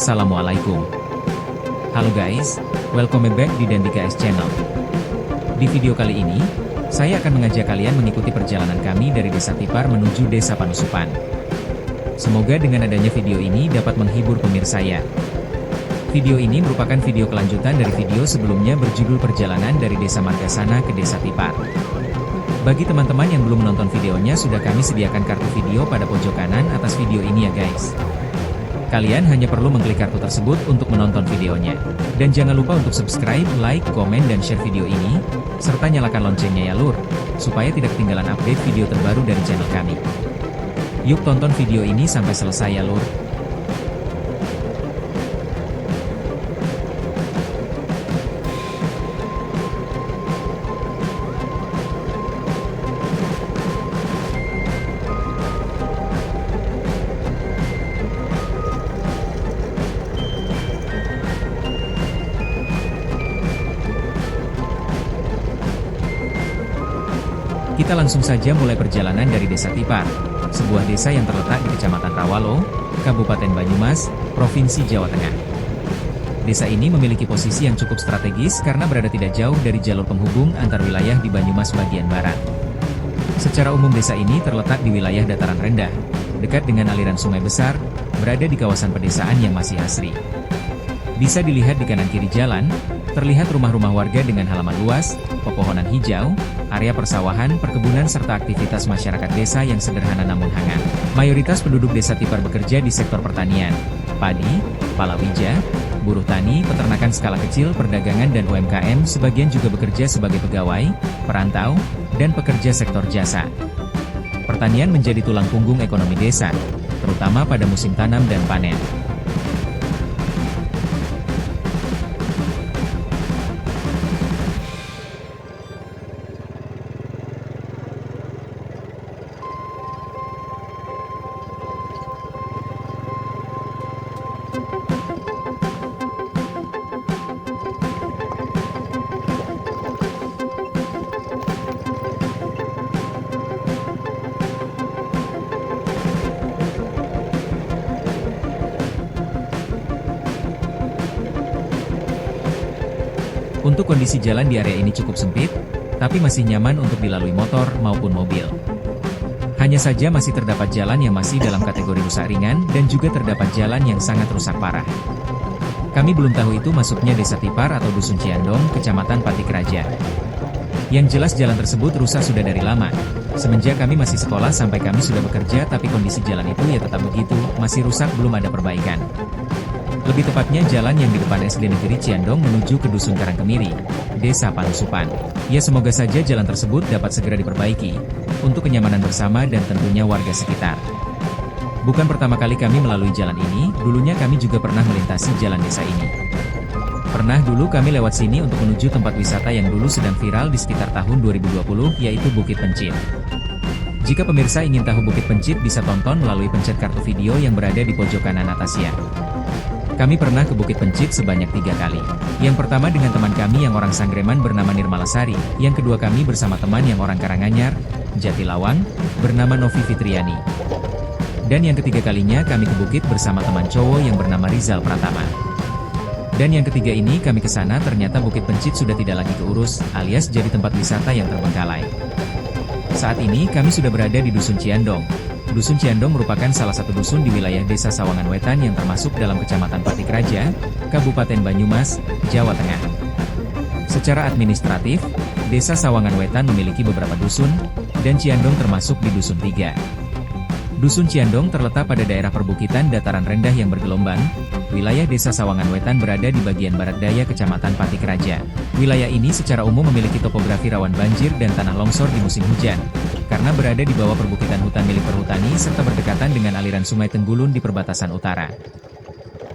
Assalamualaikum. Halo guys, welcome back di Dandika S Channel. Di video kali ini, saya akan mengajak kalian mengikuti perjalanan kami dari Desa Tipar menuju Desa Panusupan. Semoga dengan adanya video ini dapat menghibur pemirsa ya. Video ini merupakan video kelanjutan dari video sebelumnya berjudul Perjalanan dari Desa Margasana ke Desa Tipar. Bagi teman-teman yang belum menonton videonya, sudah kami sediakan kartu video pada pojok kanan atas video ini ya guys. Kalian hanya perlu mengklik kartu tersebut untuk menonton videonya. Dan jangan lupa untuk subscribe, like, komen, dan share video ini, serta nyalakan loncengnya ya lur, supaya tidak ketinggalan update video terbaru dari channel kami. Yuk tonton video ini sampai selesai ya lur. Kita langsung saja mulai perjalanan dari Desa Tipar, sebuah desa yang terletak di Kecamatan Rawalo, Kabupaten Banyumas, Provinsi Jawa Tengah. Desa ini memiliki posisi yang cukup strategis karena berada tidak jauh dari jalur penghubung antar wilayah di Banyumas bagian barat. Secara umum desa ini terletak di wilayah dataran rendah, dekat dengan aliran sungai besar, berada di kawasan pedesaan yang masih asri. Bisa dilihat di kanan kiri jalan, terlihat rumah-rumah warga dengan halaman luas, pepohonan hijau, area persawahan, perkebunan serta aktivitas masyarakat desa yang sederhana namun hangat. Mayoritas penduduk Desa Tipar bekerja di sektor pertanian, padi, palawija, buruh tani, peternakan skala kecil, perdagangan dan UMKM, sebagian juga bekerja sebagai pegawai, perantau, dan pekerja sektor jasa. Pertanian menjadi tulang punggung ekonomi desa, terutama pada musim tanam dan panen. Untuk kondisi jalan di area ini cukup sempit, tapi masih nyaman untuk dilalui motor maupun mobil. Hanya saja masih terdapat jalan yang masih dalam kategori rusak ringan dan juga terdapat jalan yang sangat rusak parah. Kami belum tahu itu masuknya Desa Tipar atau Dusun Ciandong, Kecamatan Patikeraja. Yang jelas jalan tersebut rusak sudah dari lama. Semenjak kami masih sekolah sampai kami sudah bekerja, tapi kondisi jalan itu ya tetap begitu, masih rusak, belum ada perbaikan. Lebih tepatnya jalan yang di depan SD Negeri Ciandong menuju ke Dusun Karangkemiri, Desa Panusupan. Ya semoga saja jalan tersebut dapat segera diperbaiki, untuk kenyamanan bersama dan tentunya warga sekitar. Bukan pertama kali kami melalui jalan ini, dulunya kami juga pernah melintasi jalan desa ini. Pernah dulu kami lewat sini untuk menuju tempat wisata yang dulu sedang viral di sekitar tahun 2020, yaitu Bukit Pencit. Jika pemirsa ingin tahu Bukit Pencit bisa tonton melalui pencet kartu video yang berada di pojok kanan atas ya. Kami pernah ke Bukit Pencit sebanyak 3 kali. Yang pertama dengan teman kami yang orang Sanggreman bernama Nirmalasari, yang kedua kami bersama teman yang orang Karanganyar, Jatilawang, bernama Novi Fitriani. Dan yang ketiga kalinya kami ke Bukit bersama teman cowok yang bernama Rizal Pratama. Dan yang ketiga ini kami ke sana, ternyata Bukit Pencit sudah tidak lagi keurus, alias jadi tempat wisata yang terbengkalai. Saat ini kami sudah berada di Dusun Ciandong. Dusun Ciandong merupakan salah satu dusun di wilayah Desa Sawangan Wetan yang termasuk dalam Kecamatan Patikeraja, Kabupaten Banyumas, Jawa Tengah. Secara administratif, Desa Sawangan Wetan memiliki beberapa dusun, dan Ciandong termasuk di Dusun 3. Dusun Ciandong terletak pada daerah perbukitan dataran rendah yang bergelombang. Wilayah Desa Sawangan Wetan berada di bagian barat daya Kecamatan Patikeraja. Wilayah ini secara umum memiliki topografi rawan banjir dan tanah longsor di musim hujan, karena berada di bawah perbukitan hutan milik perhutani serta berdekatan dengan aliran Sungai Tenggulun di perbatasan utara.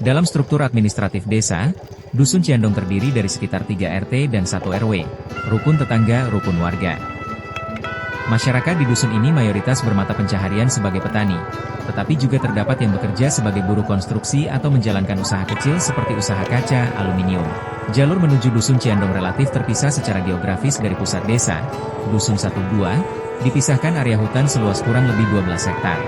Dalam struktur administratif desa, Dusun Ciandong terdiri dari sekitar 3 RT dan 1 RW, rukun tetangga, rukun warga. Masyarakat di dusun ini mayoritas bermata pencaharian sebagai petani, tetapi juga terdapat yang bekerja sebagai buruh konstruksi atau menjalankan usaha kecil seperti usaha kaca, aluminium. Jalur menuju Dusun Ciandong relatif terpisah secara geografis dari pusat desa. Dusun 1-2, dipisahkan area hutan seluas kurang lebih 12 hektar.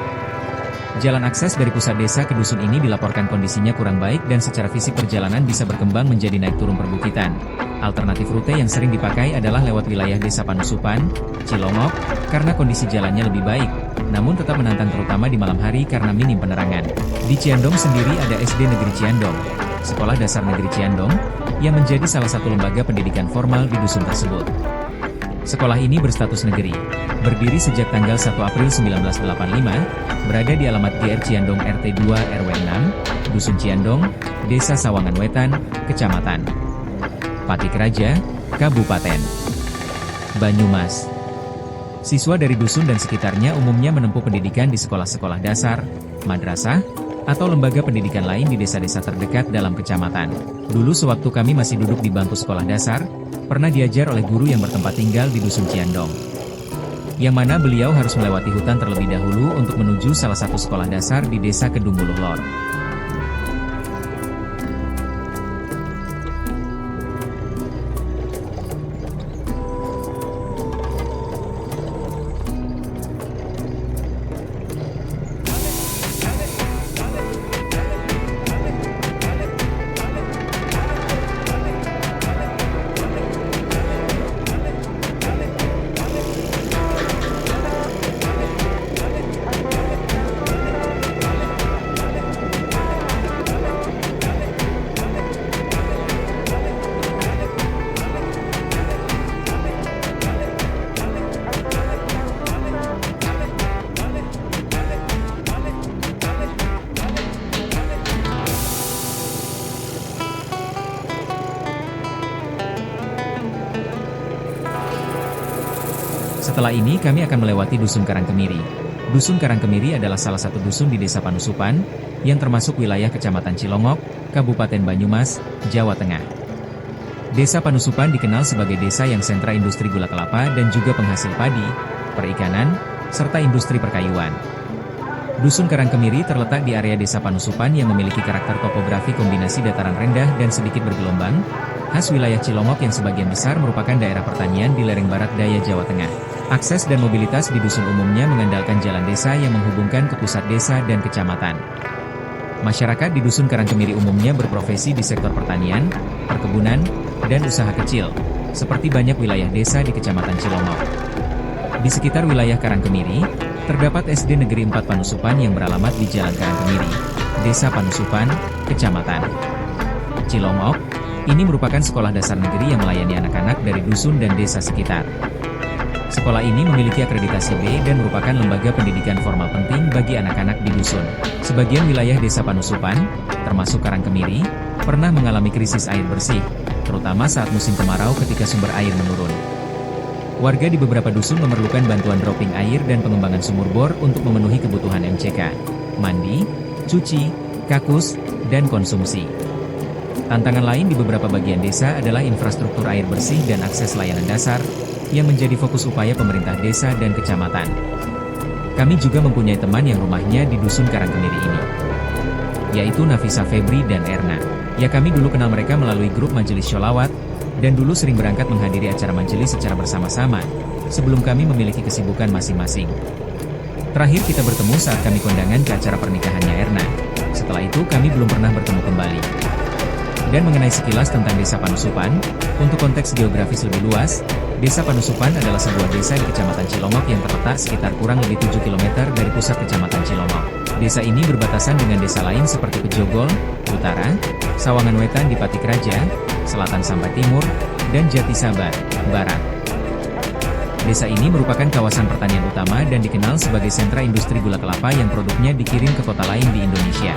Jalan akses dari pusat desa ke dusun ini dilaporkan kondisinya kurang baik dan secara fisik perjalanan bisa berkembang menjadi naik turun perbukitan. Alternatif rute yang sering dipakai adalah lewat wilayah Desa Panusupan, Cilongok, karena kondisi jalannya lebih baik, namun tetap menantang terutama di malam hari karena minim penerangan. Di Ciandong sendiri ada SD Negeri Ciandong, Sekolah Dasar Negeri Ciandong, yang menjadi salah satu lembaga pendidikan formal di dusun tersebut. Sekolah ini berstatus negeri, berdiri sejak tanggal 1 April 1985, berada di alamat GR Ciandong RT 2 RW 6, Dusun Ciandong, Desa Sawangan Wetan, Kecamatan Patik Raja, Kabupaten Banyumas. Siswa dari dusun dan sekitarnya umumnya menempuh pendidikan di sekolah-sekolah dasar, madrasah, atau lembaga pendidikan lain di desa-desa terdekat dalam kecamatan. Dulu sewaktu kami masih duduk di bangku sekolah dasar, pernah diajar oleh guru yang bertempat tinggal di Dusun Ciandong. Yang mana beliau harus melewati hutan terlebih dahulu untuk menuju salah satu sekolah dasar di Desa Kedung Buluh Lor. Setelah ini kami akan melewati Dusun Karangkemiri. Dusun Karangkemiri adalah salah satu dusun di Desa Panusupan, yang termasuk wilayah Kecamatan Cilongok, Kabupaten Banyumas, Jawa Tengah. Desa Panusupan dikenal sebagai desa yang sentra industri gula kelapa dan juga penghasil padi, perikanan, serta industri perkayuan. Dusun Karangkemiri terletak di area Desa Panusupan yang memiliki karakter topografi kombinasi dataran rendah dan sedikit bergelombang, khas wilayah Cilongok yang sebagian besar merupakan daerah pertanian di lereng barat daya Jawa Tengah. Akses dan mobilitas di dusun umumnya mengandalkan jalan desa yang menghubungkan ke pusat desa dan kecamatan. Masyarakat di Dusun Karangkemiri umumnya berprofesi di sektor pertanian, perkebunan, dan usaha kecil, seperti banyak wilayah desa di Kecamatan Cilongok. Di sekitar wilayah Karangkemiri, terdapat SD Negeri 4 Panusupan yang beralamat di Jalan Karangkemiri, Desa Panusupan, Kecamatan Cilongok. Ini merupakan sekolah dasar negeri yang melayani anak-anak dari dusun dan desa sekitar. Sekolah ini memiliki akreditasi B dan merupakan lembaga pendidikan formal penting bagi anak-anak di dusun. Sebagian wilayah Desa Panusupan, termasuk Karangkemiri, pernah mengalami krisis air bersih, terutama saat musim kemarau ketika sumber air menurun. Warga di beberapa dusun memerlukan bantuan dropping air dan pengembangan sumur bor untuk memenuhi kebutuhan MCK, mandi, cuci, kakus, dan konsumsi. Tantangan lain di beberapa bagian desa adalah infrastruktur air bersih dan akses layanan dasar, yang menjadi fokus upaya pemerintah desa dan kecamatan. Kami juga mempunyai teman yang rumahnya di Dusun Karangkemiri ini, yaitu Nafisa Febri dan Erna. Ya, kami dulu kenal mereka melalui grup majelis sholawat, dan dulu sering berangkat menghadiri acara majelis secara bersama-sama, sebelum kami memiliki kesibukan masing-masing. Terakhir kita bertemu saat kami kondangan ke acara pernikahannya Erna. Setelah itu kami belum pernah bertemu kembali. Dan mengenai sekilas tentang Desa Panusupan, untuk konteks geografis lebih luas, Desa Panusupan adalah sebuah desa di Kecamatan Cilongok yang terletak sekitar kurang lebih 7 km dari pusat Kecamatan Cilongok. Desa ini berbatasan dengan desa lain seperti Pejogol, Utara, Sawangan Wetan di Patik Raja, Selatan sampai Timur, dan Jatisabar, Barat. Desa ini merupakan kawasan pertanian utama dan dikenal sebagai sentra industri gula kelapa yang produknya dikirim ke kota lain di Indonesia.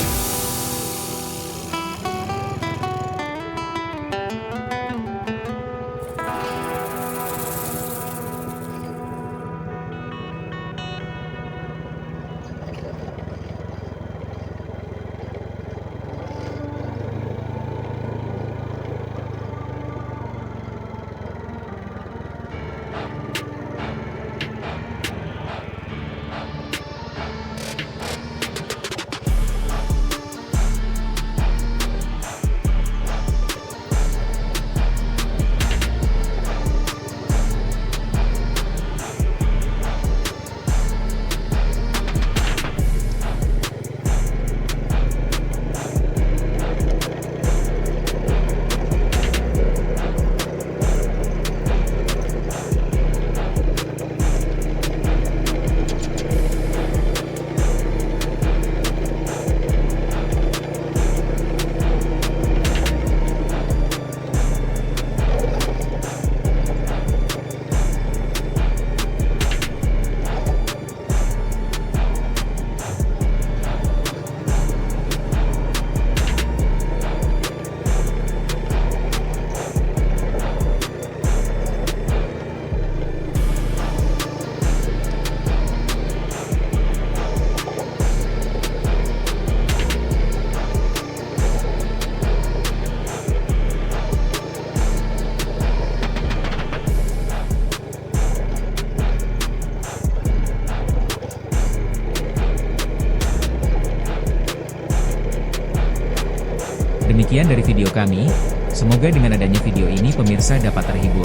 Sekian dari video kami, semoga dengan adanya video ini pemirsa dapat terhibur.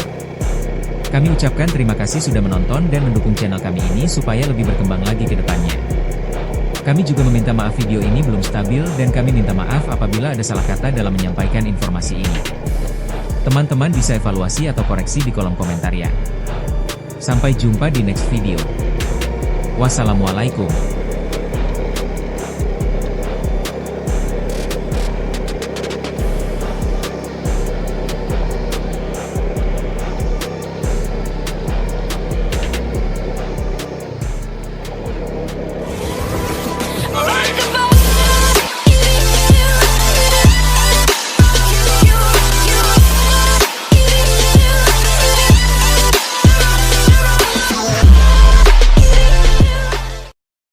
Kami ucapkan terima kasih sudah menonton dan mendukung channel kami ini supaya lebih berkembang lagi ke depannya. Kami juga meminta maaf video ini belum stabil dan kami minta maaf apabila ada salah kata dalam menyampaikan informasi ini. Teman-teman bisa evaluasi atau koreksi di kolom komentar ya. Sampai jumpa di next video. Wassalamualaikum.